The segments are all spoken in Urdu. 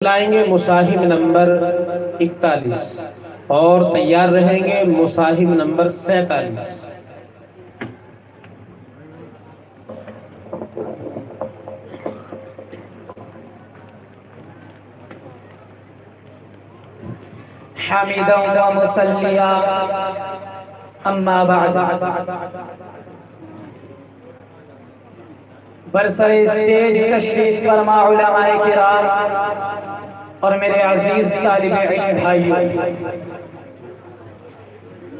لائیں گے مصاحب نمبر 41 اور تیار رہیں گے مصاحب نمبر 47۔ حامدا و مصلیا اما بعد، برسر اسٹیج تشریف فرما علماء کرام اور میرے عزیز طالب علم بھائیو،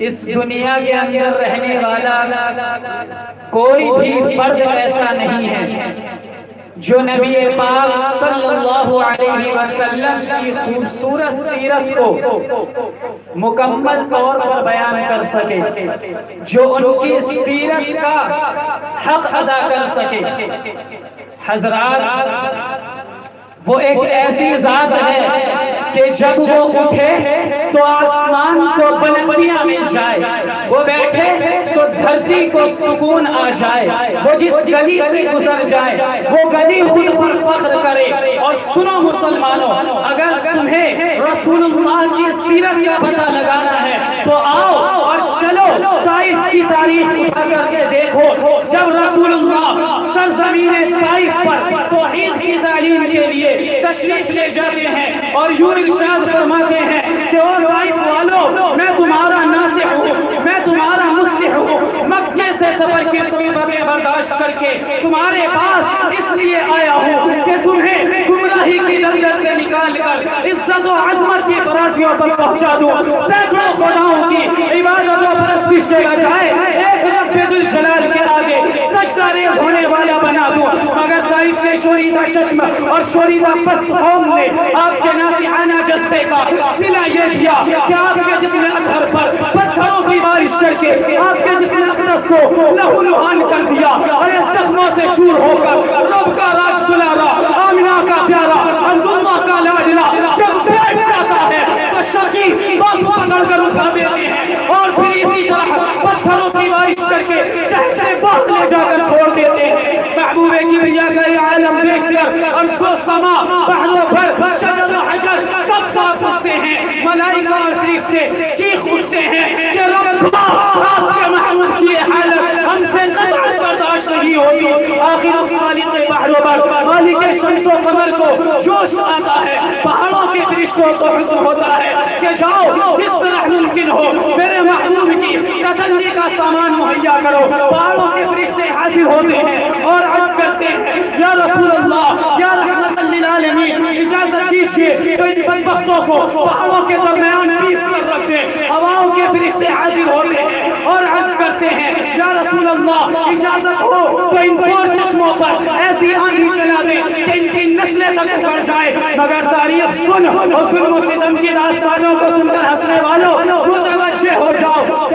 اس دنیا کے اندر رہنے والا کوئی بھی فرد ایسا نہیں ہے جو نبی پاک صلی اللہ علیہ وسلم کی خوبصورت سیرت کو مکمل طور پر بیان کر سکے، جو ان کی سیرت کا حق ادا کر سکے۔ حضرات، وہ ایک ایسی ذات ہے کہ جب وہ اٹھے تو آسمان کو بلندیاں مل جائے، وہ بیٹھے تو دھرتی کو سکون آ جائے، وہ جس گلی سے گزر جائے وہ گلی خود پر فخر کرے۔ اور سنو مسلمانوں، اگر تمہیں رسول اللہ کی سیرت کا پتہ لگانا ہے تو آؤ اور چلو طائف کی تاریخ اٹھا کر کے دیکھو۔ جب رسول اللہ سرزمین طائف پر توحید کی تعلیم کے لیے تشریف لے جاتے ہیں اور یوں ارشاد فرماتے ہیں کہ او طائف والو، میں تمہارا ناصح ہوں، میں تمہارا مصلح ہوں، مکے سے سفر کی صعوبتیں برداشت کر کے تمہارے پاس اس لیے آیا ہوں کہ تمہیں گمراہی کی دلدل سے نکال کر عزت و عظمت کی فرازیوں پر پہنچا دوں، سینکڑوں خداؤں کی عبادت و پرستش کے بجائے ایک رب ذوالجلال کے آگے سجدہ ریز ہونے والا بنا دوں۔ مگر طائف کے شوریدہ چشم اور شوریدہ پست قوم نے آپ کے ناصحانہ جذبے کا صلہ یہ دیا کہ آپ کے جسم اطہر پر پتھروں کی بارش کر کے آپ کے جسم اقدس کو لہو لہان کر دیا، اور اس زخموں سے چور ہو کر رب کا راج دلارا، آمنہ کا پیارا، عبداللہ کا لاڈلا جب بیٹھ جاتا ہے تو شقی بازو پکڑ کر اٹھا دیتے ہیں اور پھر اسی طرح پتھروں کی بارش کر کے شہر سے باہر لے جا کر چھوڑ دیتے ہیں۔ محبوب کبریا کا یہ عالم دیکھ کر ارض و سما، بحر و بر، شجر و حجر سب کانپ اٹھتے ہیں، ملائکہ اور فرشتے چیخ اٹھتے ہیں کہ رب آپ کے محبوب کی حالت ہم سے قطعاً برداشت نہیں ہوتی۔ آخر اس خالق بحر و بر، مالک شمس و قمر کو جوش آتا ہے، پہاڑوں کے فرشتوں کو حکم ہوتا ہے کہ جاؤ جس طرح ممکن ہو میرے محبوب کی تسلی کا سامان مہیا کرو۔ پہاڑوں کے فرشتے حاضر ہوتے ہیں اور عرض کرتے ہیں یا رسول اللہ، یا رحمت للعالمین، اجازت دیجئے تو ان بدبختوں کو پہاڑوں کے درمیان پیس کر رکھ دیں۔ ہواؤں کے فرشتے حاضر ہوتے ہیں اور عرض کرتے ہیں یا رسول اللہ، اجازت ہو تو ان دور چشموں پر ایسی آندھی چلا دیں کہ ان کی نسلیں تک بڑھ جائے۔ مگر تاریخ سن اور ظلم و ستم کی داستانوں کو سن کر ہنسنے والوں متوجہ ہو جاؤ کہ